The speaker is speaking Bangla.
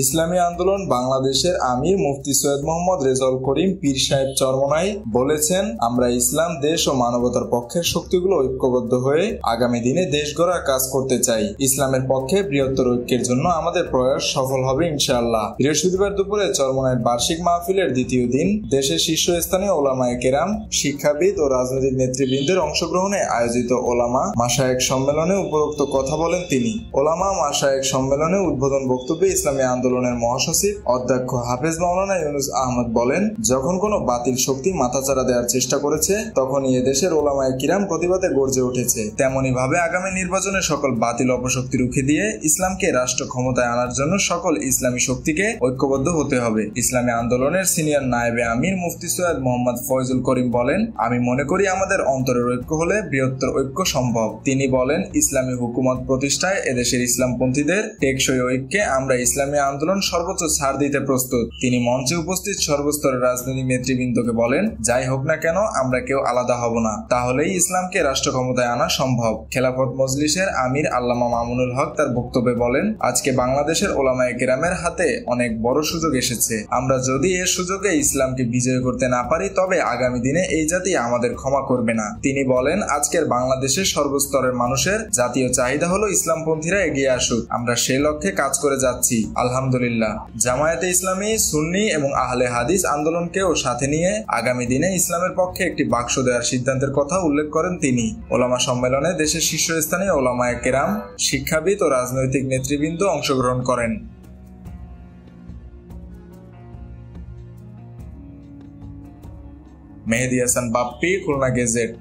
ইসলামী আন্দোলন বাংলাদেশের আমির মুফতি সৈয়দ মোহাম্মদ রেজাউল করিম পীর সাহেব চরমনাই বলেছেন, আমরা ইসলাম দেশ ও মানবতার পক্ষের শক্তিগুলো ঐক্যবদ্ধ হয়ে আগামী দিনে দেশ গড়ার কাজ করতে চাই। ইসলামের পক্ষে বৃহত্তর ঐক্যের জন্য আমাদের প্রয়াস সফল হবে ইনশাআল্লাহ। বৃহস্পতিবার দুপুরে চরমনাইয়ের বার্ষিক মাহফিলের দ্বিতীয় দিন দেশের শীর্ষস্থানীয় ওলামায়ে কেরাম, শিক্ষাবিদ ও রাজনৈতিক নেতৃবৃন্দের অংশগ্রহণে আয়োজিত ওলামা মাশায়েখ সম্মেলনে উপরোক্ত কথা বলেন তিনি। ওলামা মাশায়েখ সম্মেলনে উদ্বোধন বক্তব্যে ইসলামী আন্দোলনের মহাসচিব অধ্যক্ষ হাফেজ মাওলানা ইউনুস আহমদ বলেন, যখন কোনো বাতিল শক্তি মাথাচাড়া দেওয়ার চেষ্টা করেছে তখনই এদেশের ওলামায়ে কিরাম প্রতিবাদে গর্জে উঠেছে। তেমনি ভাবে আগামী নির্বাচনে সকল বাতিল অপশক্তি রুখে দিয়ে ইসলামকে রাষ্ট্র ক্ষমতায় আনার জন্য সকল ইসলামী শক্তিকে ঐক্যবদ্ধ হতে হবে। ইসলামী আন্দোলনের সিনিয়র নায়েবে আমির মুফতি সৈয়দ মোহাম্মদ ফয়জুল করিম বলেন, আমি মনে করি আমাদের অন্তরের ঐক্য হলে বৃহত্তর ঐক্য সম্ভব। তিনি বলেন, ইসলামী হুকুমত প্রতিষ্ঠায় এদেশের ইসলামপন্থীদের টেকসই ঐক্যে আমরা ইসলামী আন্দোলন সর্বোচ্চ ছাড় দিতে প্রস্তুত। তিনি মঞ্চে উপস্থিত সর্বস্তরের রাজনৈতিক নেতৃবৃন্দকে বলেন, যাই হোক না কেন আমরা কেউ আলাদা হব না, তাহলেই ইসলামকে রাষ্ট্র ক্ষমতায় আনা সম্ভব। খেলাফত মজলিসের আমির আল্লামা মামুনুল হক তার বক্তব্যে বলেন, আজকে বাংলাদেশের ওলামায়ে কেরামের হাতে অনেক বড় সুযোগ এসেছে। আমরা যদি এ সুযোগে ইসলামকে বিজয় করতে না পারি তবে আগামী দিনে এই জাতি আমাদের ক্ষমা করবে না। তিনি বলেন, আজকের বাংলাদেশের সর্বস্তরের মানুষের জাতীয় চাহিদা হলো ইসলামপন্থীরা এগিয়ে আসুক। আমরা সেই লক্ষ্যে কাজ করে যাচ্ছি আলহামদুলিল্লাহ। জামায়াতে ইসলামী, সুন্নি এবং আহলে হাদিস আন্দোলনকেও সাথে নিয়ে আগামী দিনে ইসলামের পক্ষে একটি বাক্স দেওয়ার সিদ্ধান্তের কথা উল্লেখ করেন তিনি। ওলামা সম্মেলনে দেশের শীর্ষস্থানীয় ওলামায়ে কেরাম, শিক্ষাবিদ ও রাজনৈতিক নেতৃবৃন্দ অংশগ্রহণ করেন। মেহেদী হাসান বাপ্পি, খুলনা গেজেট।